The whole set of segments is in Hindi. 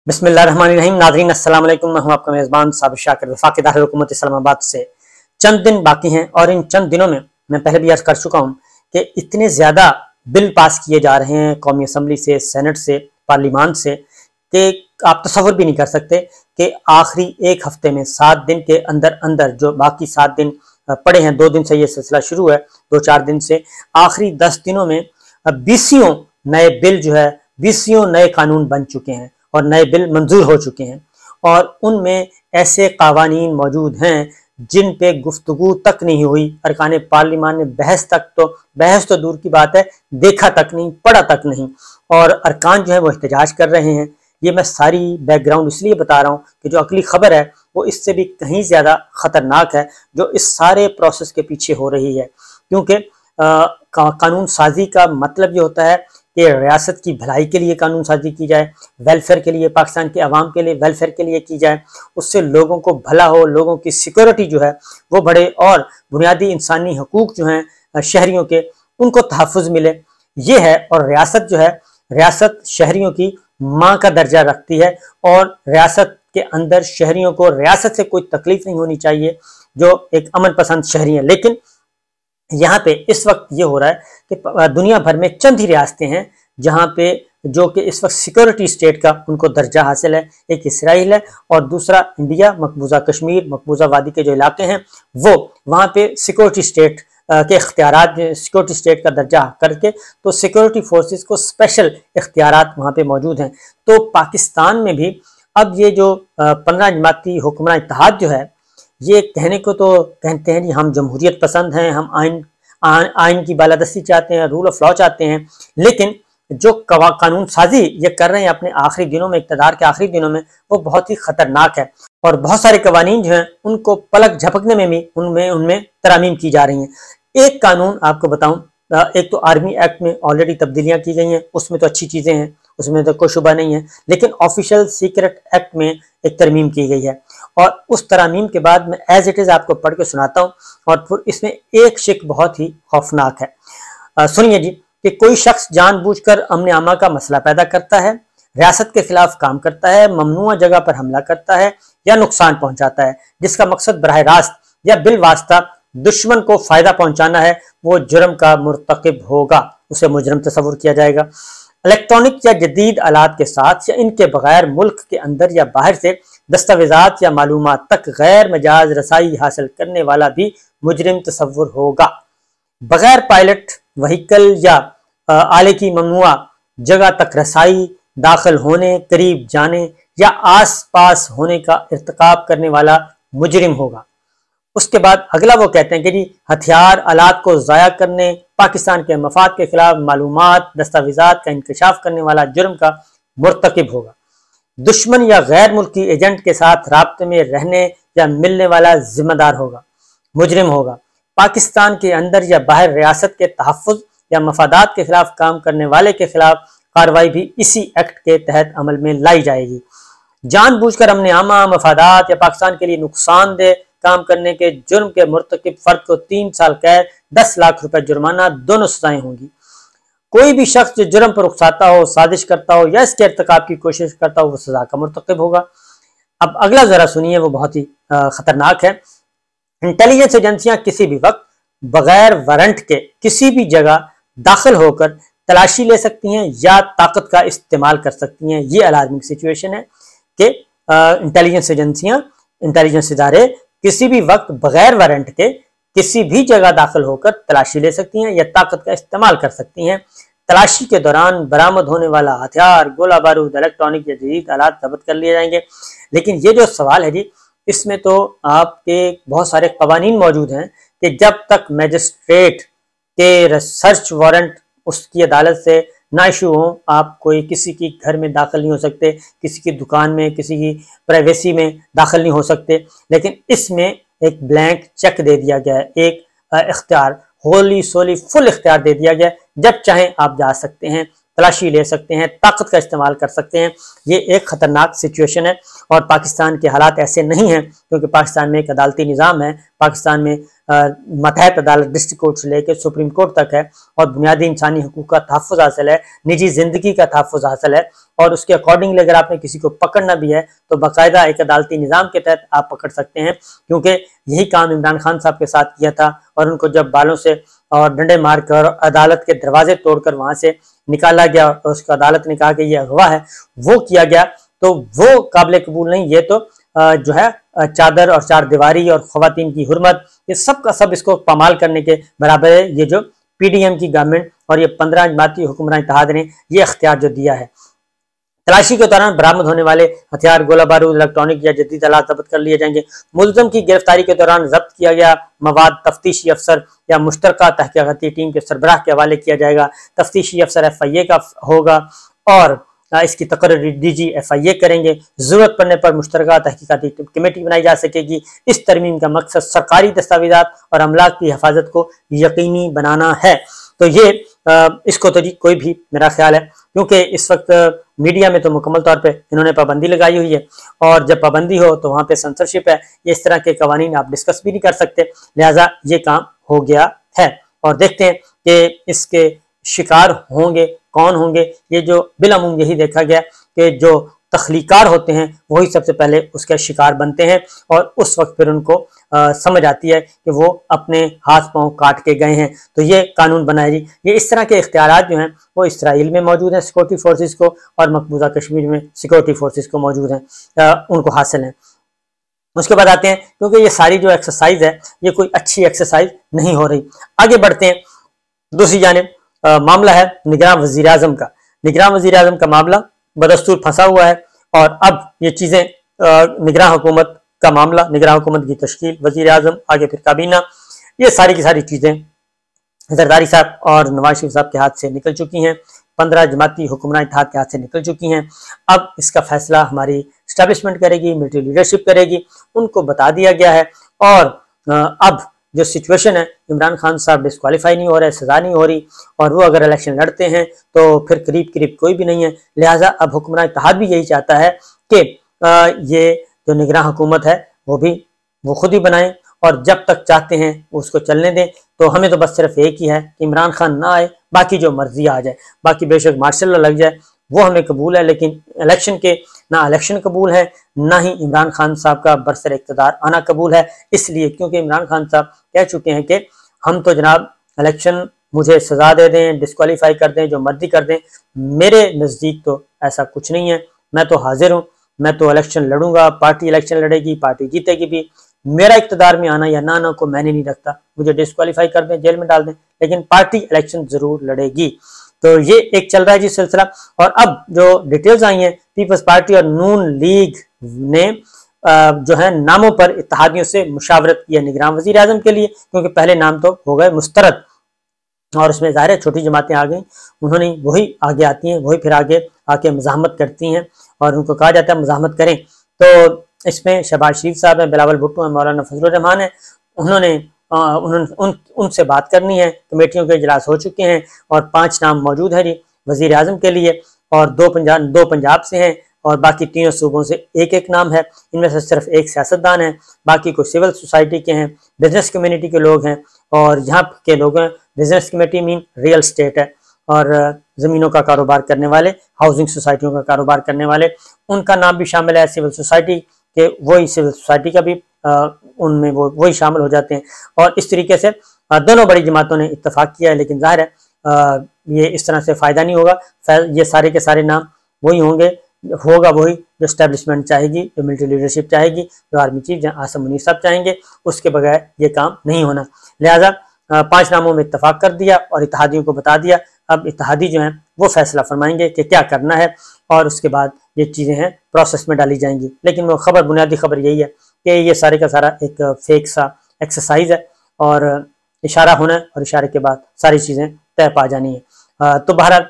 बिस्मिल्लाहिर्रहमानिर्रहीम। नाज़रीन अस्सलाम वालेकुम। मैं हूं आपका मेज़बान साबिर शाकिर, वफाकी दारुल हुकूमत इस्लामाबाद से। चंद दिन बाकी हैं और इन चंद दिनों में मैं पहले भी अर्ज कर चुका हूं कि इतने ज़्यादा बिल पास किए जा रहे हैं कौमी असम्बली से, सेनेट से, पार्लिमान से, कि आप तसव्वुर भी नहीं कर सकते कि आखिरी एक हफ्ते में 7 दिन के अंदर अंदर जो बाकी 7 दिन पड़े हैं, 2 दिन से ये सिलसिला शुरू है, 2-4 दिन से, आखिरी 10 दिनों में 20 नए बिल जो है, 20 नए कानून बन चुके हैं और नए बिल मंजूर हो चुके हैं। और उनमें ऐसे कावानीन मौजूद हैं जिन पे गुफ्तगू तक नहीं हुई अरकान पार्लिमान ने, बहस तो दूर की बात है, देखा तक नहीं, पढ़ा तक नहीं, और अरकान जो है वो एहतजाज कर रहे हैं। ये मैं सारी बैकग्राउंड इसलिए बता रहा हूँ कि जो अगली खबर है वो इससे भी कहीं ज़्यादा ख़तरनाक है, जो इस सारे प्रोसेस के पीछे हो रही है। क्योंकि कानून साजी का मतलब ये होता है कि रियासत की भलाई के लिए कानून साजी की जाए, वेलफेयर के लिए, पाकिस्तान के अवाम के लिए वेलफेयर के लिए की जाए, उससे लोगों को भला हो, लोगों की सिक्योरिटी जो है वो बढ़े और बुनियादी इंसानी हकूक जो हैं शहरियों के, उनको तहफ़्फ़ुज़ मिले। ये है। और रियासत जो है, रियासत शहरियों की माँ का दर्जा रखती है और रियासत के अंदर शहरियों को रियासत से कोई तकलीफ नहीं होनी चाहिए, जो एक अमन पसंद शहरी है। लेकिन यहाँ पे इस वक्त ये हो रहा है कि दुनिया भर में चंद ही रियासतें हैं जहाँ पे जो कि इस वक्त सिक्योरिटी स्टेट का उनको दर्जा हासिल है। एक इसराइल है और दूसरा इंडिया, मकबूजा कश्मीर, मकबूजा वादी के जो इलाके हैं वो, वहाँ पे सिक्योरिटी स्टेट के इख्तियारात, सिक्योरिटी स्टेट का दर्जा करके तो सिक्योरिटी फोर्सेस को स्पेशल इख्तियारात वहाँ पे मौजूद हैं। तो पाकिस्तान में भी अब ये जो 15 जमाती हुक्मरान इत्तेहाद जो है, ये कहने को तो कहते हैं कि हम जमहूरियत पसंद हैं, हम आइन की बालादस्ती चाहते हैं, रूल ऑफ लॉ चाहते हैं, लेकिन जो कानून साजी ये कर रहे हैं अपने आखिरी दिनों में, इक़्तिदार के आखिरी दिनों में, वो बहुत ही खतरनाक है। और बहुत सारे कवानीन जो हैं उनको पलक झपकने में भी उनमें तरामीम की जा रही हैं। एक कानून आपको बताऊं, एक तो आर्मी एक्ट में ऑलरेडी तब्दीलियां की गई हैं, उसमें तो अच्छी चीज़ें हैं, उसमें तो कोई शुबा नहीं है, लेकिन ऑफिशियल सीक्रेट एक्ट में एक तरमीम की गई है। और उस तरमीम के बाद मैं एज इट इज़ आपको पढ़ के सुनाता हूँ। और फिर इसमें एक शिक बहुत ही खौफनाक है। सुनिए जी, कि कोई शख्स जानबूझकर अमन आमा का मसला पैदा करता है, रियासत के खिलाफ काम करता है, ममनुआ जगह पर हमला करता है या नुकसान पहुंचाता है, जिसका मकसद बराह रास्त या बिल वास्ता दुश्मन को फायदा पहुंचाना है, वो जुर्म का मुर्तकिब होगा, उसे मुजरम तस्वुर किया जाएगा। इलेक्ट्रॉनिक या जदीद आलात के साथ या इनके बगैर मुल्क के अंदर या बाहर से दस्तावेजात या मालूमात तक गैर मजाज रसाई हासिल करने वाला भी मुजरिम तस्वुर होगा। बगैर पायलट व्हीकल या आले की ममनुआ जगह तक रसाई, दाखिल होने, करीब जाने या आस पास होने का इर्तिकाब करने वाला मुजरिम होगा। उसके बाद अगला वो कहते हैं कि जी हथियार आलात को ज़ाया करने, पाकिस्तान के मफाद के खिलाफ मालूमात, दस्तावेजात का इंकशाफ करने वाला जुर्म का मुर्तकिब होगा। दुश्मन या गैर मुल्की एजेंट के साथ राब्ते में रहने या मिलने वाला जिम्मेदार होगा, मुजरिम होगा। पाकिस्तान के अंदर या बाहर रियासत के तहफ़्फ़ुज़ या मफादात के खिलाफ काम करने वाले के खिलाफ कार्रवाई भी इसी एक्ट के तहत अमल में लाई जाएगी। जानबूझकर अमन आमा, मफादात या पाकिस्तान के लिए नुकसानदेह काम करने के जुर्म के मुर्तकिब फर्द को 3 साल कैद, 10 लाख रुपए जुर्माना, दोनों सजाएं होंगी। कोई भी शख्स जो जुर्म पर उकसाता हो, साजिश करता हो या इसके इर्तिकाब की कोशिश करता हो, वो सजा का मुर्तकिब होगा। अब अगला जरा सुनिए, वो बहुत ही खतरनाक है। इंटेलिजेंस एजेंसियां किसी भी वक्त बगैर वारंट के किसी भी जगह दाखिल होकर तलाशी ले सकती हैं या ताकत का इस्तेमाल कर सकती हैं। ये अलार्मिंग सिचुएशन है कि इंटेलिजेंस एजेंसियां, इंटेलिजेंस इदारे किसी भी वक्त बगैर वारंट के किसी भी जगह दाखिल होकर तलाशी ले सकती हैं या ताकत का इस्तेमाल कर सकती हैं। तलाशी के दौरान बरामद होने वाला हथियार, गोला बारूद, इलेक्ट्रॉनिक या जदीद आलात जब्त कर लिए जाएंगे। लेकिन ये जो सवाल है जी, इसमें तो आपके बहुत सारे कवानीन मौजूद हैं कि जब तक मजिस्ट्रेट के सर्च वारंट उसकी अदालत से ना इशू हो, आप कोई किसी की घर में दाखिल नहीं हो सकते, किसी की दुकान में, किसी की प्राइवेसी में दाखिल नहीं हो सकते। लेकिन इसमें एक ब्लैंक चेक दे दिया गया है, एक इख्तियार, होली सोली फुल इख्तियार दे दिया गया है। जब चाहें आप जा सकते हैं, तलाशी ले सकते हैं, ताकत का इस्तेमाल कर सकते हैं। ये एक ख़तरनाक सिचुएशन है और पाकिस्तान के हालात ऐसे नहीं हैं, क्योंकि पाकिस्तान में एक अदालती निज़ाम है, पाकिस्तान में मतहत अदालत डिस्ट्रिक्ट कोर्ट से लेकर सुप्रीम कोर्ट तक है, और बुनियादी इंसानी हकूक का तहफ़्फ़ुज़ हासिल है, निजी जिंदगी का तहफ़्फ़ुज़ हासिल है, और उसके अकॉर्डिंगली अगर आपने किसी को पकड़ना भी है तो बाकायदा एक अदालती निज़ाम के तहत आप पकड़ सकते हैं, क्योंकि यही काम इमरान खान साहब के साथ किया था। और उनको जब बालों से और डंडे मारकर अदालत के दरवाजे तोड़कर वहां से निकाला गया और उसको अदालत ने कहा कि ये अगवा है, वो किया गया, तो वो काबिल कबूल नहीं। ये तो जो है चादर और चार दीवारी और खवातीन की हुर्मत, ये सब का सब इसको पामाल करने के बराबर है। ये जो PDM की गवर्नमेंट और ये 15 जमाती हुक्मरान इत्तेहाद ने ये अख्तियार जो दिया है। तलाशी के दौरान बरामद होने वाले हथियार, गोला बारूद, इलेक्ट्रॉनिक या जदीद आलात जब्त कर लिए जाएंगे। मुलजम की गिरफ्तारी के दौरान जब्त किया गया मवाद तफ्तीशी अफसर या मुश्तरका तहकीकाती टीम के सरबराह के हवाले किया जाएगा। तफ्तीशी अफसर FIA का होगा और इसकी तकरीर DG FIA करेंगे। जरूरत पड़ने पर मुश्तरका तहकीकाती कमेटी बनाई जा सकेगी। इस तरमीम का मकसद सरकारी दस्तावेजात और अमलाक की हिफाजत को यकीनी बनाना है। तो ये इसको तो जी कोई भी, मेरा ख्याल है, क्योंकि इस वक्त मीडिया में तो मुकम्मल तौर पे इन्होंने पाबंदी लगाई हुई है, और जब पाबंदी हो तो वहां पे सेंसरशिप है, ये इस तरह के कवानीन आप डिस्कस भी नहीं कर सकते, लिहाजा ये काम हो गया है। और देखते हैं कि इसके शिकार होंगे कौन होंगे। ये जो बिलामुम यही देखा गया कि जो तख्लीकार होते हैं वही सबसे पहले उसके शिकार बनते हैं, और उस वक्त फिर उनको समझ आती है कि वो अपने हाथ पांव काट के गए हैं। तो ये कानून बनाए जी। ये इस तरह के इख्तियारात जो हैं वो इसराइल में मौजूद हैं सिक्योरिटी फोर्सेस को, और मकबूजा कश्मीर में सिक्योरिटी फोर्सेस को मौजूद हैं, उनको हासिल हैं। उसके बाद आते हैं, क्योंकि ये सारी जो एक्सरसाइज है ये कोई अच्छी एक्सरसाइज नहीं हो रही। आगे बढ़ते हैं। दूसरी जानिब मामला है निगरान वजीर आजम का। निगरान वजीर आजम का मामला बदस्तूर फंसा हुआ है, और अब ये चीजें निगरान हुकूमत का मामला, निगरान हुकूमत की तश्कील, वजीर आजम, आगे फिर काबीना, ये सारी की सारी चीजें जरदारी साहब और नवाज शरीफ साहब के हाथ से निकल चुकी हैं। 15 जमाती हुक्मरान इत्तेहाद के हाथ से निकल चुकी हैं। अब इसका फैसला हमारी स्टैब्लिशमेंट करेगी, मिलिट्री लीडरशिप करेगी, उनको बता दिया गया है। और अब जो सिचुएशन है, इमरान खान साहब डिस्क्वालीफाई नहीं हो रहे, सजा नहीं हो रही, और वो अगर इलेक्शन लड़ते हैं तो फिर करीब करीब कोई भी नहीं है। लिहाजा अब हुक्मरान इत्तेहाद भी यही चाहता है कि ये जो निगरान हुकूमत है वो खुद ही बनाएं, और जब तक चाहते हैं उसको चलने दें। तो हमें तो बस सिर्फ एक ही है कि इमरान खान ना आए, बाकी जो मर्जी आ जाए, बाकी बेशक मार्शल लग जाए, वो हमें कबूल है, लेकिन इलेक्शन के ना इलेक्शन कबूल है, ना ही इमरान खान साहब का बरसर इक़्तिदार आना कबूल है। इसलिए क्योंकि इमरान खान साहब कह चुके हैं कि हम तो जनाब इलेक्शन, मुझे सजा दे दें, डिस्क्वालीफाई कर दें, जो मर्जी कर दें, मेरे नज़दीक तो ऐसा कुछ नहीं है। मैं तो हाजिर हूँ, मैं तो इलेक्शन लड़ूंगा, पार्टी इलेक्शन लड़ेगी, पार्टी जीतेगी भी, मेरा इक़्तिदार में आना या ना आना को मैंने नहीं रखता, मुझे डिस्क्वालीफाई कर दें, जेल में डाल दें, लेकिन पार्टी इलेक्शन जरूर लड़ेगी। तो ये एक चल रहा है जी सिलसिला। और अब जो डिटेल्स आई हैं, पीपल्स पार्टी और नून लीग ने जो है नामों पर इत्तेहादियों से मुशावरत की है निगरान वजीर आजम के लिए, क्योंकि पहले नाम तो हो गए मुस्तरद, और उसमें ज़ाहिर है छोटी जमातें आ गई, उन्होंने वही आगे आती हैं, वही फिर आगे आके मज़ाहमत करती हैं, और उनको कहा जाता है मज़ाहमत करें। तो इसमें शहबाज शरीफ साहब हैं, बिलावल भुट्टो हैं, मौलाना फजलुर रहमान है, उन्होंने उनसे बात करनी है। कमेटियों के इजलास हो चुके हैं, और 5 नाम मौजूद हैं जी वजीर आजम के लिए, और 2 पंजाब से हैं, और बाकी 3 सूबों से एक एक नाम है। इनमें से सिर्फ एक सियासतदान है, बाकी कुछ सिविल सोसाइटी के हैं, बिजनेस कम्युनिटी के लोग हैं, और यहाँ के लोग हैं business committee mean real estate है, और ज़मीनों का कारोबार करने वाले, हाउसिंग सोसाइटियों का कारोबार करने वाले, उनका नाम भी शामिल है। सिविल सोसाइटी के वही सिविल सोसाइटी का भी उनमें वही शामिल हो जाते हैं। और इस तरीके से दोनों बड़ी जमातों ने इत्तेफाक किया है, लेकिन जाहिर है ये इस तरह से फ़ायदा नहीं होगा। ये सारे के सारे नाम वही होंगे, होगा वही जो स्टैब्लिशमेंट चाहेगी, जो मिलिट्री लीडरशिप चाहेगी, जो आर्मी चीफ आसिम मुनीर साहब चाहेंगे, उसके बगैर ये काम नहीं होना। लिहाजा 5 नामों में इत्तेफाक कर दिया और इत्तेहादियों को बता दिया। अब इत्तेहादी जो हैं वो फैसला फरमाएंगे कि क्या करना है, और उसके बाद ये चीज़ें हैं प्रोसेस में डाली जाएंगी। लेकिन वो खबर, बुनियादी खबर यही है कि ये सारे का सारा एक फेक सा एक्सरसाइज है, और इशारा होना है, और इशारे के बाद सारी चीज़ें तय पा जानी है। तो बहरहाल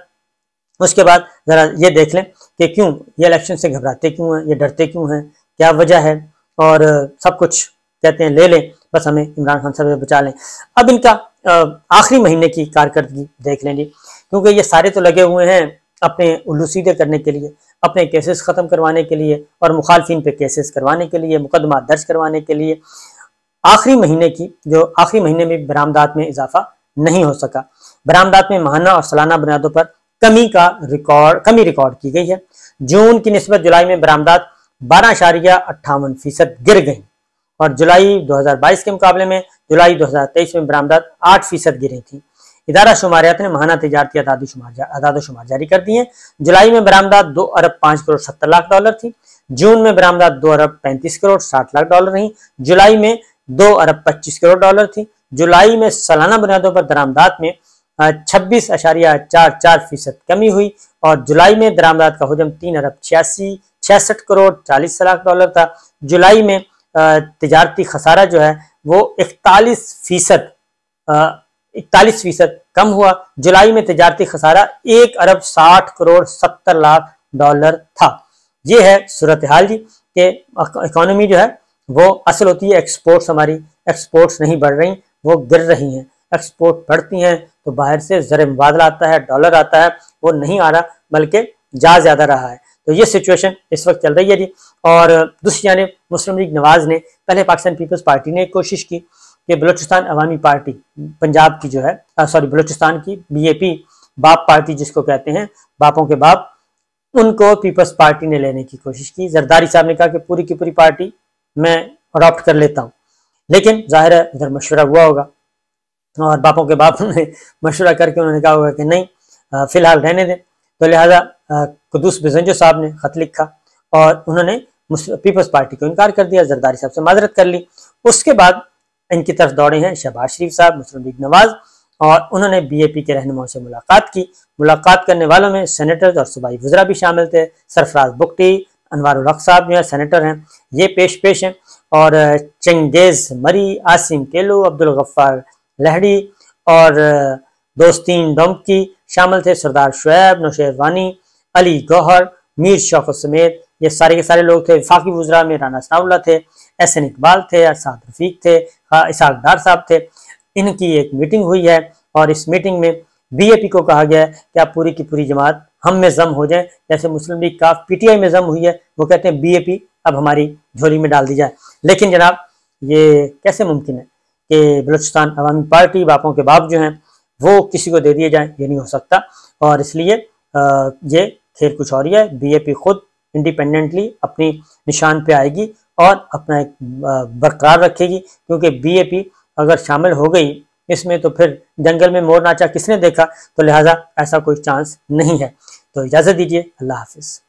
उसके बाद ज़रा ये देख लें कि क्यों ये इलेक्शन से घबराते क्यों हैं, ये डरते क्यों हैं, क्या वजह है, और सब कुछ कहते हैं ले लें, बस हमें इमरान खान साहब से बचा लें। अब इनका आखिरी महीने की कारकर्दगी देख लें जी, क्योंकि ये सारे तो लगे हुए हैं अपने उल्लू सीधे करने के लिए, अपने केसेस ख़त्म करवाने के लिए, और मुखालफिन पे केसेस करवाने के लिए, मुकदमा दर्ज करवाने के लिए। आखिरी महीने में बरामदात में इजाफा नहीं हो सका। बरामदात में माहाना और सालाना बुनियादों पर कमी रिकॉर्ड की गई है। जून की निस्बत जुलाई में बरामदात 12.58% गिर गई और जुलाई 2022 के मुकाबले में जुलाई 2023 में बरामदात 8% गिरी थी। इदारा शुमारियात ने माहाना तिजारती आदाद-ओ-शुमार जारी कर दी है। जुलाई में बरामदात 2 अरब 5 करोड़ 70 लाख डॉलर थी। जून में बरामदात 2 अरब 35 करोड़ 60 लाख डॉलर रही। जुलाई में 2 अरब 25 करोड़ डॉलर थी। जुलाई में सालाना बुनियादों पर दरामदात में 26.44% कमी हुई और जुलाई में दरामदात का हुजम 3 अरब 66 करोड़ 40 लाख डॉलर था। जुलाई में तिजारती खसारा जो है वो 41% कम हुआ। जुलाई में तिजारती खसारा 1 अरब 60 करोड़ 70 लाख डॉलर था। ये है सूरत हाल जी के इकोनॉमी जो है वो असल होती है एक्सपोर्ट्स, हमारी एक्सपोर्ट्स नहीं बढ़ रही, वो गिर रही हैं। एक्सपोर्ट बढ़ती हैं तो बाहर से ज़र मुबादला आता है, डॉलर आता है, वो नहीं आ रहा बल्कि जा ज़्यादा रहा है। तो ये सिचुएशन इस वक्त चल रही है जी। और दूसरी जानिब मुस्लिम लीग नवाज ने, पहले पाकिस्तान पीपल्स पार्टी ने कोशिश की कि बलूचिस्तान अवामी पार्टी पंजाब की जो है बलूचिस्तान की BAP बाप पार्टी जिसको कहते हैं, बापों के बाप, उनको पीपल्स पार्टी ने लेने की कोशिश की। जरदारी साहब ने कहा कि पूरी की पूरी पार्टी मैं अडॉप्ट कर लेता हूँ, लेकिन जाहिर है इधर मशवरा हुआ होगा और बापों के बाप ने मशवरा करके उन्होंने कहा होगा कि नहीं, फिलहाल रहने दें। तो लिहाजा कुदूस बिजंजो साहब ने खत लिखा और उन्होंने पीपल्स पार्टी को इनकार कर दिया, जरदारी साहब से माजरत कर ली। उसके बाद इनकी तरफ दौड़े हैं शहबाज शरीफ साहब, मुस्लिम लीग नवाज, और उन्होंने BAP के रहनुमाओं से मुलाकात की। मुलाकात करने वालों में सेनेटर्स और सूबाई वज़रा भी शामिल थे। सरफराज बुगटी, अनवारुल हक साहब जो है सेनेटर हैं, ये पेश हैं, और चंगेज मरी, आसिम केलू, अब्दुल गफ्फार लहड़ी और दोस्तीन डोमकी शामिल थे। सरदार शुएब, नौशेर वानी, अली गौहर, मीर शौकत समेत ये सारे के सारे लोग थे। वफाकी वज़रा में राना सनाउल्लाह थे, SN इकबाल थे, असाद रफीक थे, इसाक डार साहब थे। इनकी एक मीटिंग हुई है और इस मीटिंग में BAP को कहा गया है कि आप पूरी की पूरी जमात हम में जम हो जाए, जैसे मुस्लिम लीग का PTI में जम हुई है। वो कहते हैं BAP अब हमारी झोली में डाल दी जाए। लेकिन जनाब ये कैसे मुमकिन है कि बलूचिस्तान अवामी पार्टी, बापों के बाप जो हैं वो किसी को दे दिए जाए? ये नहीं हो सकता। और इसलिए ये खेल कुछ और ही है। BAP खुद इंडिपेंडेंटली अपनी निशान पे आएगी और अपना एक बरकरार रखेगी, क्योंकि BAP अगर शामिल हो गई इसमें तो फिर जंगल में मोर नाचा किसने देखा, तो लिहाजा ऐसा कोई चांस नहीं है। तो इजाज़त दीजिए, अल्लाह हाफिज़।